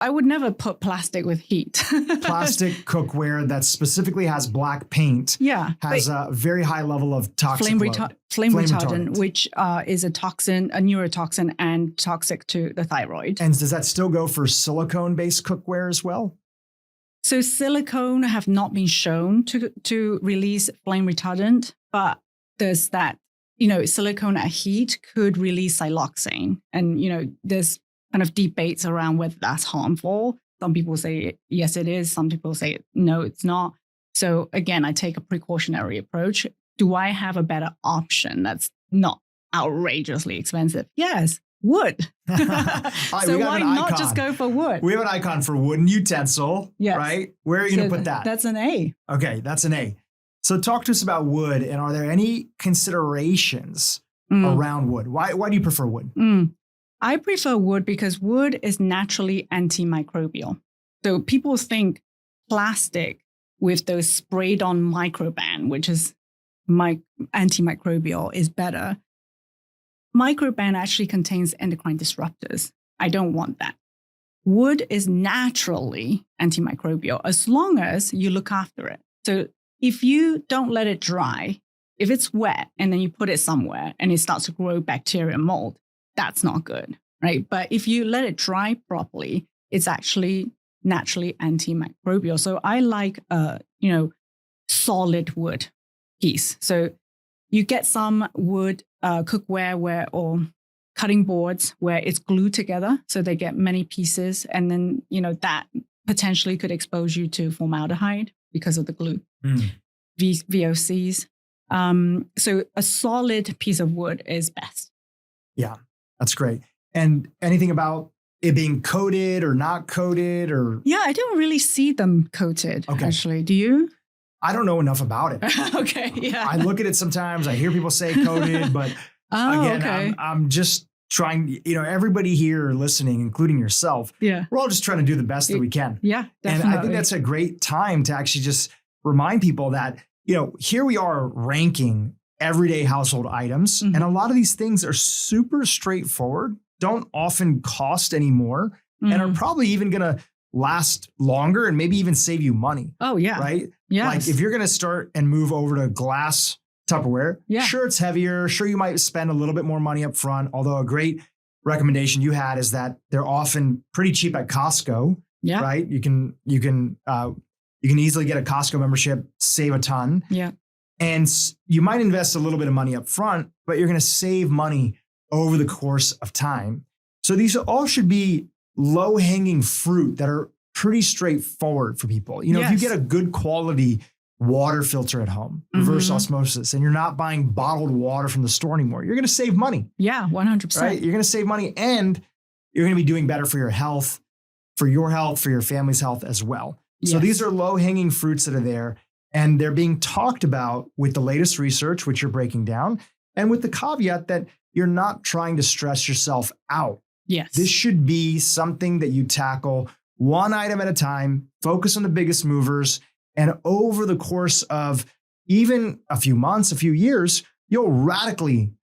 I would never put plastic with heat. Plastic cookware that specifically has black paint has a very high level of toxic flame load. retardant, which is a toxin, a neurotoxin, and toxic to the thyroid. And does that still go for silicone-based cookware as well? So silicone have not been shown to release flame retardant, but there's that, silicone at heat could release siloxane. And, there's kind of debates around whether that's harmful. Some people say, yes, it is. Some people say, no, it's not. So again, I take a precautionary approach. Do I have a better option that's not outrageously expensive? Yes. Wood. So why not just go for wood? We have an icon for wooden utensil, right? Where are you going to put that? That's an A. Okay, that's an A. So talk to us about wood, and are there any considerations around wood? Why do you prefer wood? I prefer wood because wood is naturally antimicrobial. So people think plastic with those sprayed on microban, which is antimicrobial, is better. Microban actually contains endocrine disruptors. I don't want that. Wood is naturally antimicrobial as long as you look after it. So if you don't let it dry, if it's wet and then you put it somewhere and it starts to grow bacteria and mold, that's not good, right? But if you let it dry properly, it's actually naturally antimicrobial. So I like solid wood piece. So you get some wood cookware or cutting boards where it's glued together, so they get many pieces, and then that potentially could expose you to formaldehyde because of the glue, VOCs. So a solid piece of wood is best. Yeah, that's great. And anything about it being coated or not coated, or? Yeah, I don't really see them coated. Okay. Actually, do you? I don't know enough about it. Okay, yeah. I look at it sometimes. I hear people say coated, but I'm just trying, everybody here listening, including yourself, we're all just trying to do the best that we can. Yeah, definitely. And I think that's a great time to actually just remind people that, here we are ranking everyday household items. And a lot of these things are super straightforward, don't often cost any more, and are probably even going to last longer and maybe even save you money. Oh, yeah. Right? Yeah. Like if you're going to start and move over to glass Tupperware, sure, it's heavier. Sure, you might spend a little bit more money up front. Although a great recommendation you had is that they're often pretty cheap at Costco. Yeah. Right. You can easily get a Costco membership, save a ton. Yeah. And you might invest a little bit of money up front, but you're going to save money over the course of time. So these all should be low-hanging fruit that are pretty straightforward for people. If you get a good quality water filter at home, reverse osmosis, and you're not buying bottled water from the store anymore, you're going to save money. Yeah, 100%. Right? You're going to save money, and you're going to be doing better for your health, for your family's health as well. Yes. So these are low-hanging fruits that are there, and they're being talked about with the latest research, which you're breaking down, and with the caveat that you're not trying to stress yourself out. Yes. This should be something that you tackle one item at a time, focus on the biggest movers, and over the course of even a few months, a few years, you'll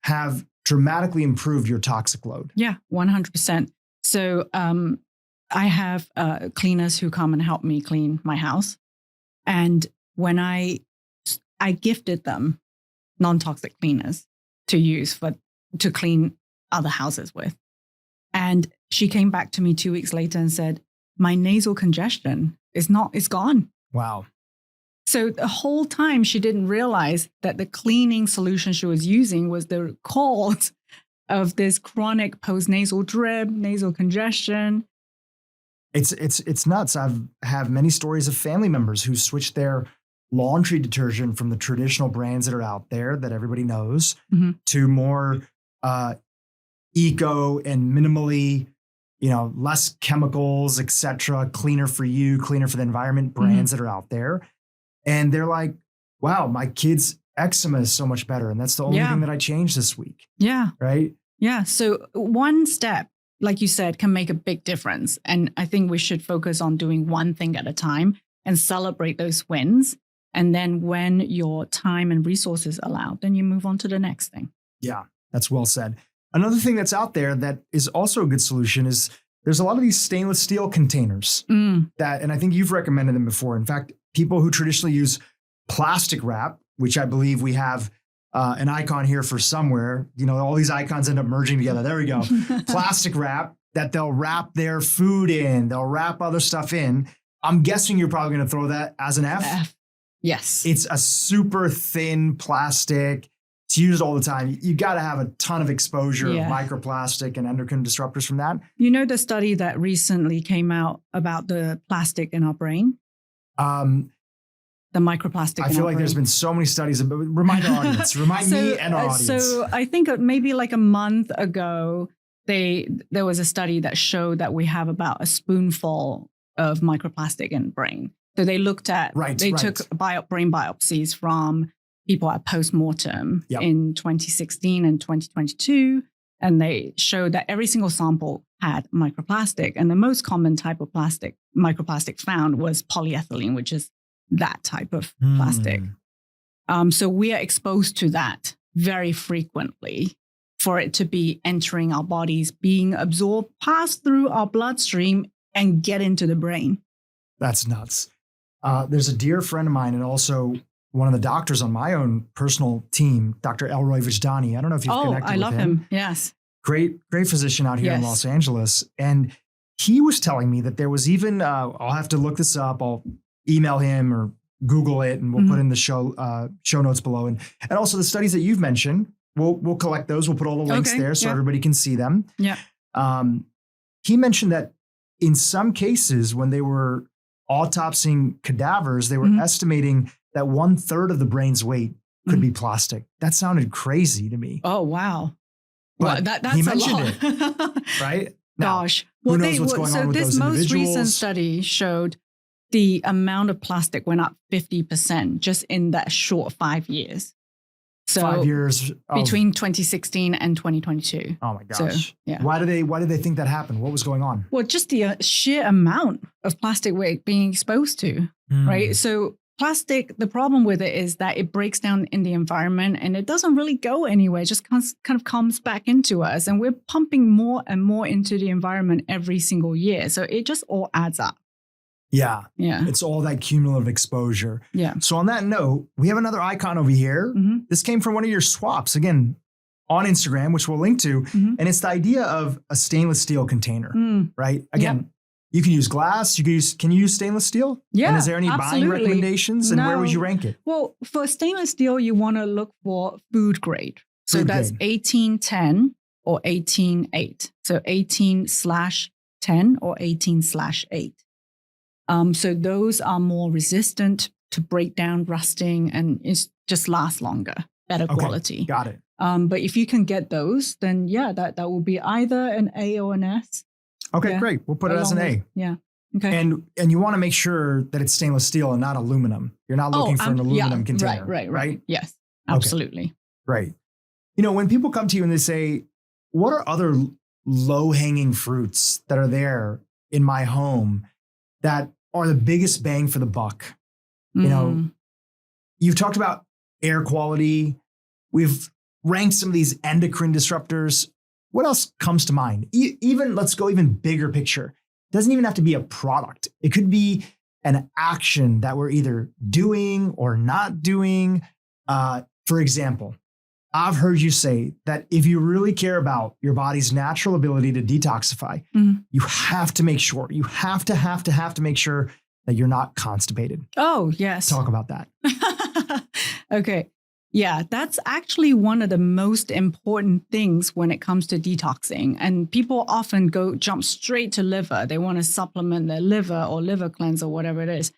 have dramatically improved your toxic load. Yeah, 100%. So I have cleaners who come and help me clean my house. And when I gifted them non-toxic cleaners to use to clean other houses with. And she came back to me 2 weeks later and said, my nasal congestion is gone. Wow. So the whole time she didn't realize that the cleaning solution she was using was the cause of this chronic postnasal drip, nasal congestion. It's nuts. I've have many stories of family members who switched their laundry detergent from the traditional brands that are out there that everybody knows to more eco and minimally, less chemicals, etc., cleaner for you, cleaner for the environment brands that are out there. And they're like, wow, my kid's eczema is so much better. And that's the only thing that I changed this week. Yeah. Right. Yeah. So one step, like you said, can make a big difference. And I think we should focus on doing one thing at a time and celebrate those wins. And then when your time and resources allow, then you move on to the next thing. Yeah, that's well said. Another thing that's out there that is also a good solution is there's a lot of these stainless steel containers that, and I think you've recommended them before. In fact, people who traditionally use plastic wrap, which I believe we have an icon here for somewhere, all these icons end up merging together. There we go. Plastic wrap that they'll wrap their food in, they'll wrap other stuff in. I'm guessing you're probably going to throw that as an F. Yes. It's a super thin plastic. It's used all the time. You got to have a ton of exposure of microplastic and endocrine disruptors from that. The study that recently came out about the plastic in our brain? The microplastic. I feel like there's been so many studies. Remind our audience. Remind me and our audience. So I think maybe like a month ago, there was a study that showed that we have about a spoonful of microplastic in the brain. So they looked at, took brain biopsies from people at postmortem in 2016 and 2022. And they showed that every single sample had microplastic. And the most common type of microplastic found was polyethylene, which is that type of plastic. So we are exposed to that very frequently for it to be entering our bodies, being absorbed, pass through our bloodstream and get into the brain. That's nuts. There's a dear friend of mine and also one of the doctors on my own personal team, Dr. Elroy Vijdani. I don't know if you've connected with him. I love him. Yes. Great physician out here in Los Angeles. And he was telling me that there was even, I'll have to look this up. I'll email him or Google it and we'll put in the show notes below. And also the studies that you've mentioned, we'll collect those. We'll put all the links there so everybody can see them. Yeah. He mentioned that in some cases when they were autopsying cadavers, they were estimating that 1/3 of the brain's weight could be plastic. That sounded crazy to me. Oh, wow. But that's he mentioned it, right? Now, Gosh. Who knows what's going on with those individuals? This most recent study showed the amount of plastic went up 50% just in that short 5 years. So 5 years between 2016 and 2022. Oh my gosh. So, Why did they think that happened? What was going on? Well, just the sheer amount of plastic we're being exposed to, right? So plastic, the problem with it is that it breaks down in the environment and it doesn't really go anywhere. It just kind of comes back into us. And we're pumping more and more into the environment every single year. So it just all adds up. Yeah. Yeah. It's all that cumulative exposure. Yeah. So on that note, we have another icon over here. This came from one of your swaps, again, on Instagram, which we'll link to. And it's the idea of a stainless steel container, right? Again, you can use glass. Can you use stainless steel? Yeah. And is there any buying recommendations? And where would you rank it? Well, for stainless steel, you want to look for food grade. So that's 1810 or 188. So 18/10 or 18/8. So those are more resistant to breakdown, rusting, and it's just lasts longer, better quality. Got it. But if you can get those, then that will be either an A or an S. Okay, great. We'll put it as an A. Yeah. Okay. And you want to make sure that it's stainless steel and not aluminum. You're not looking for an aluminum container. Right. Yes, absolutely. Okay. Right. When people come to you and they say, what are other low-hanging fruits that are there in my home that are the biggest bang for the buck? You've talked about air quality. We've ranked some of these endocrine disruptors. What else comes to mind? Let's go even bigger picture. It doesn't even have to be a product. It could be an action that we're either doing or not doing. For example, I've heard you say that if you really care about your body's natural ability to detoxify, you have to make sure, you have to make sure that you're not constipated. Oh, yes. Talk about that. Okay. Yeah, that's actually one of the most important things when it comes to detoxing. And people often jump straight to liver. They want to supplement their liver or liver cleanse or whatever it is.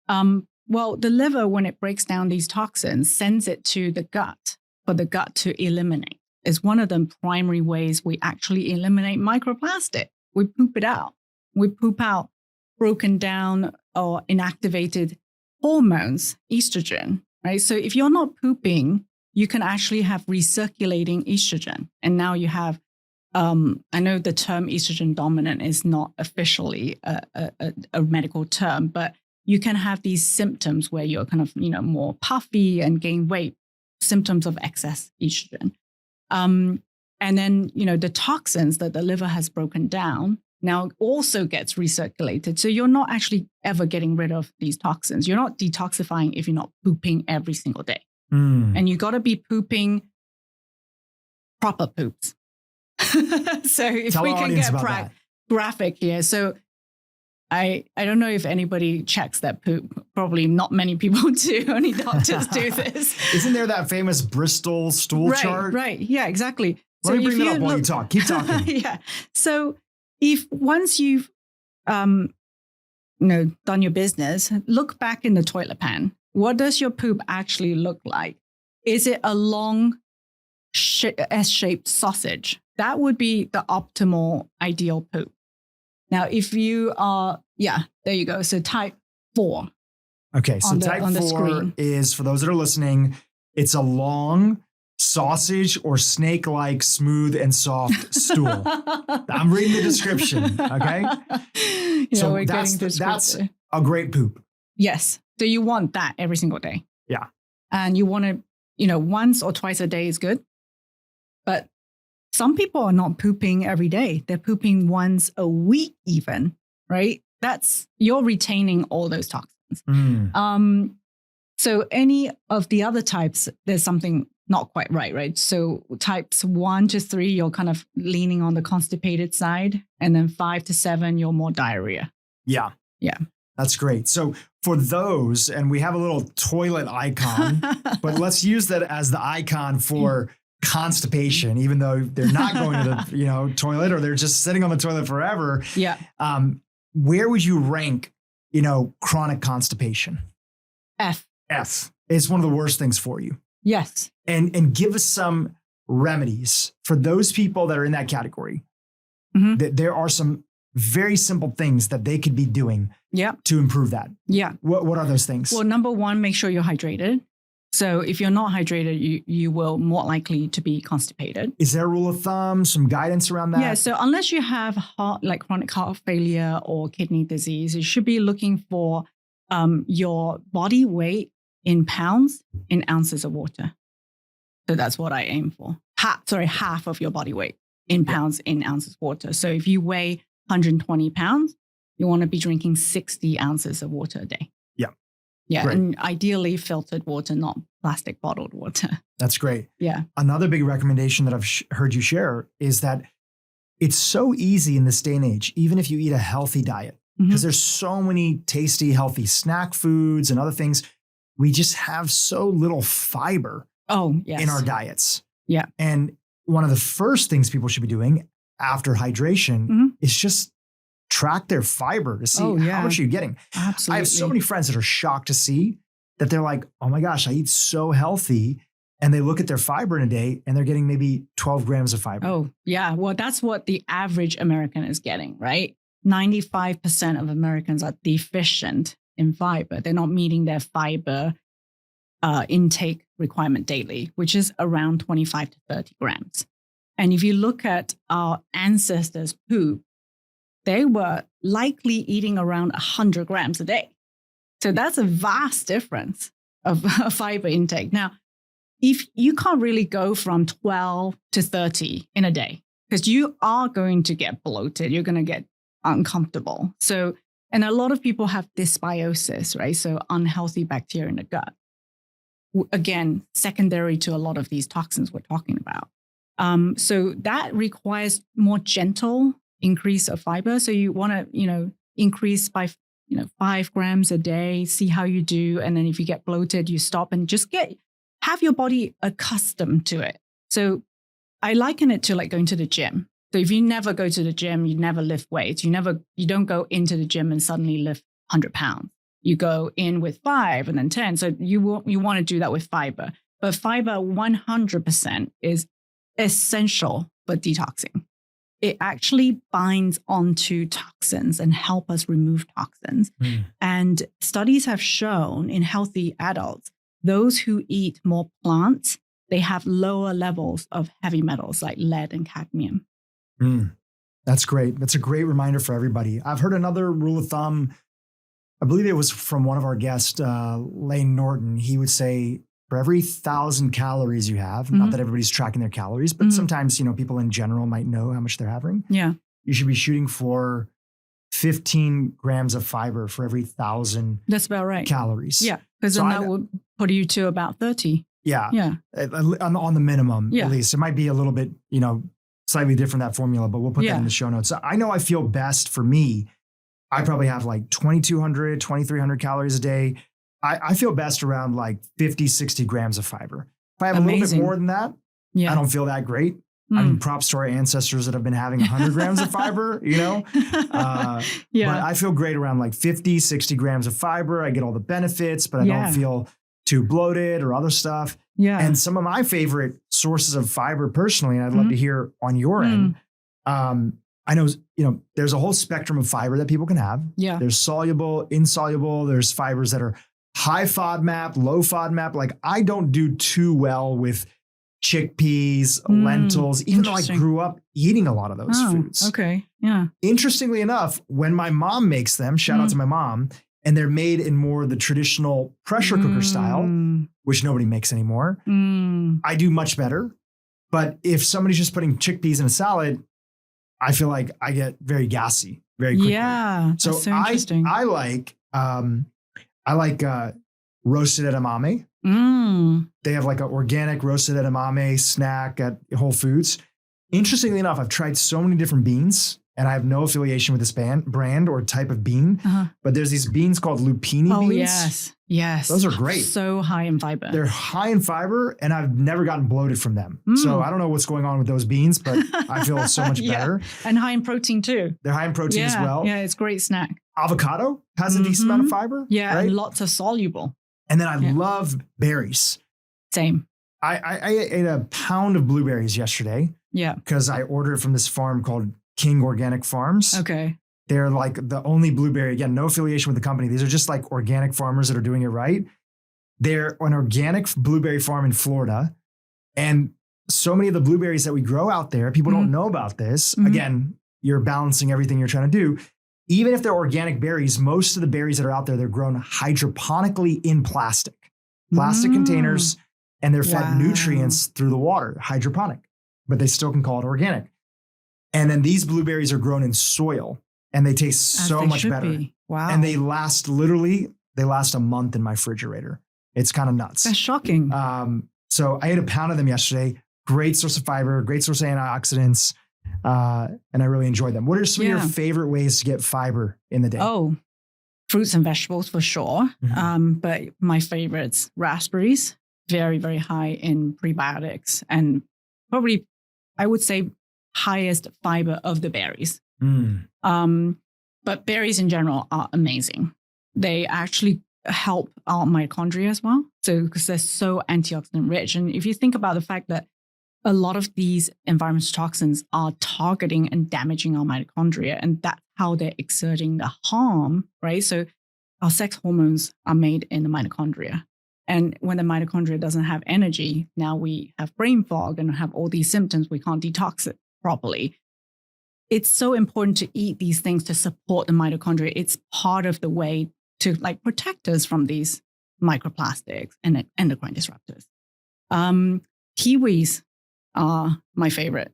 Well, the liver, when it breaks down these toxins, sends it to the gut for the gut to eliminate. It's one of the primary ways we actually eliminate microplastic. We poop it out. We poop out broken down or inactivated hormones, estrogen. Right. So if you're not pooping, you can actually have recirculating estrogen. And now you have, I know the term estrogen dominant is not officially a medical term, but you can have these symptoms where you're kind of, more puffy and gain weight, symptoms of excess estrogen. And then, the toxins that the liver has broken down now also gets recirculated. So you're not actually ever getting rid of these toxins. You're not detoxifying if you're not pooping every single day. And you got to be pooping proper poops. So if Tell we our can audience get about that. graphic here. So I don't know if anybody checks that poop. Probably not many people do. Only doctors do this. Isn't there that famous Bristol stool chart? Right. Yeah, exactly. Let me bring that up while you talk. Keep talking. Yeah. So if once you've done your business, look back in the toilet pan. What does your poop actually look like? Is it a long S-shaped sausage? That would be the optimal ideal poop. Now, if you are, there you go. So type 4. Okay, so type 4 is, for those that are listening, it's a long sausage or snake-like smooth and soft stool. I'm reading the description, okay? So that's a great poop. Yes. So you want that every single day. Yeah. And you want to, once or twice a day is good. But some people are not pooping every day. They're pooping once a week even, right? You're retaining all those toxins. So any of the other types, there's something not quite right? So types 1 to 3, you're kind of leaning on the constipated side. And then 5 to 7, you're more diarrhea. Yeah. Yeah. That's great. So for those, and we have a little toilet icon, but let's use that as the icon for constipation, even though they're not going to the toilet, or they're just sitting on the toilet forever. Yeah. Where would you rank, chronic constipation? F. It's one of the worst things for you. Yes. And give us some remedies for those people that are in that category. That there are some very simple things that they could be doing to improve that. Yeah. What are those things? Well, number 1, make sure you're hydrated. So if you're not hydrated, you will more likely to be constipated. Is there a rule of thumb, some guidance around that? Yeah. So unless you have chronic heart failure or kidney disease, you should be looking for your body weight in pounds in ounces of water. So that's what I aim for. Half of your body weight in pounds in ounces of water. So if you weigh 120 pounds, you want to be drinking 60 ounces of water a day. Yeah. Great. And ideally filtered water, not plastic bottled water. That's great. Yeah. Another big recommendation that I've heard you share is that it's so easy in this day and age, even if you eat a healthy diet, because there's so many tasty, healthy snack foods and other things. We just have so little fiber in our diets. Yeah. And one of the first things people should be doing after hydration is just track their fiber to see how much you're getting. Absolutely. I have so many friends that are shocked to see that they're like, oh my gosh, I eat so healthy. And they look at their fiber in a day and they're getting maybe 12 grams of fiber. Oh, yeah. Well, that's what the average American is getting, right? 95% of Americans are deficient in fiber. They're not meeting their fiber intake requirement daily, which is around 25 to 30 grams. And if you look at our ancestors' poop, they were likely eating around 100 grams a day. So that's a vast difference of fiber intake. Now, if you can't really go from 12 to 30 in a day, because you are going to get bloated, you're going to get uncomfortable. So, and a lot of people have dysbiosis, right? So unhealthy bacteria in the gut. Again, secondary to a lot of these toxins we're talking about. So that requires more gentle increase of fiber. So you want to, increase by, 5 grams a day, see how you do. And then if you get bloated, you stop and just have your body accustomed to it. So I liken it to like going to the gym. So if you never go to the gym, you never lift weights. You don't go into the gym and suddenly lift 100 pounds. You go in with 5 and then 10. So you want to do that with fiber. But fiber 100% is essential for detoxing. It actually binds onto toxins and help us remove toxins. And studies have shown in healthy adults, those who eat more plants, they have lower levels of heavy metals like lead and cadmium. That's great. That's a great reminder for everybody. I've heard another rule of thumb. I believe it was from one of our guests, Lane Norton. He would say, for every 1,000 calories you have, not that everybody's tracking their calories, but sometimes, people in general might know how much they're having. Yeah. you should be shooting for 15 grams of fiber for every 1,000 That's about right. calories. Yeah, because then that would put you to about 30. Yeah. On the minimum, Yeah. at least. It might be a little bit, slightly different, that formula, but we'll put that in the show notes. So I know I feel best for me. I probably have like 2,200, 2,300 calories a day. I feel best around like 50, 60 grams of fiber. If I have a little bit more than that, I don't feel that great. I mean, props to our ancestors that have been having 100 grams of fiber, But I feel great around like 50, 60 grams of fiber. I get all the benefits, but I don't feel too bloated or other stuff. Yeah. And some of my favorite sources of fiber personally, and I'd love to hear on your end. I know, there's a whole spectrum of fiber that people can have. Yeah. There's soluble, insoluble. There's fibers that are high FODMAP, low FODMAP. Like I don't do too well with chickpeas, lentils, even though I grew up eating a lot of those foods. Okay. Yeah. Interestingly enough, when my mom makes them, shout out to my mom, and they're made in more the traditional pressure cooker style, which nobody makes anymore, I do much better. But if somebody's just putting chickpeas in a salad, I feel like I get very gassy very quickly. Yeah. So interesting. I like roasted edamame. They have like an organic roasted edamame snack at Whole Foods. Interestingly enough, I've tried so many different beans and I have no affiliation with this brand or type of bean, but there's these beans called lupini beans. Oh, yes. Yes. Those are great. So high in fiber. They're high in fiber and I've never gotten bloated from them. So I don't know what's going on with those beans, but I feel so much better. And high in protein too. They're high in protein as well. Yeah, it's a great snack. Avocado has a decent amount of fiber. Yeah, right? and lots of soluble. And then I love berries. Same. I ate a pound of blueberries yesterday. Yeah. Because I ordered from this farm called King Organic Farms. Okay. They're like the only blueberry, again, no affiliation with the company. These are just like organic farmers that are doing it right. They're an organic blueberry farm in Florida. And so many of the blueberries that we grow out there, people don't know about this. Again, you're balancing everything you're trying to do. Even if they're organic berries, most of the berries that are out there, they're grown hydroponically in plastic containers, and they're fed nutrients through the water, hydroponic, but they still can call it organic. And then these blueberries are grown in soil and they taste so much better. Wow. And they last a month in my refrigerator. It's kind of nuts. That's shocking. So I ate a pound of them yesterday. Great source of fiber, great source of antioxidants. And I really enjoyed them. What are some of your favorite ways to get fiber in the day? Oh, fruits and vegetables for sure. But my favorites, raspberries, very, very high in prebiotics and probably, I would say, highest fiber of the berries. But berries in general are amazing. They actually help our mitochondria as well. So because they're so antioxidant rich. And if you think about the fact that a lot of these environmental toxins are targeting and damaging our mitochondria, and that's how they're exerting the harm, right? So our sex hormones are made in the mitochondria. And when the mitochondria doesn't have energy, now we have brain fog and have all these symptoms. We can't detox it properly. It's so important to eat these things to support the mitochondria. It's part of the way to like protect us from these microplastics and endocrine disruptors. Kiwis are my favorite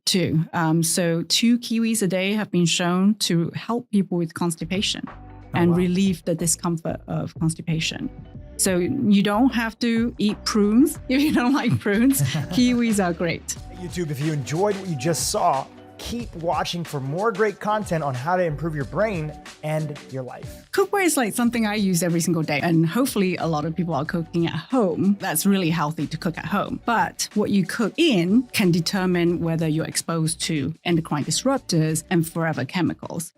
too. So 2 kiwis a day have been shown to help people with constipation and relieve the discomfort of constipation. So you don't have to eat prunes if you don't like prunes. Kiwis are great. YouTube, if you enjoyed what you just saw, keep watching for more great content on how to improve your brain and your life. Cookware is like something I use every single day. And hopefully a lot of people are cooking at home. That's really healthy to cook at home. But what you cook in can determine whether you're exposed to endocrine disruptors and forever chemicals.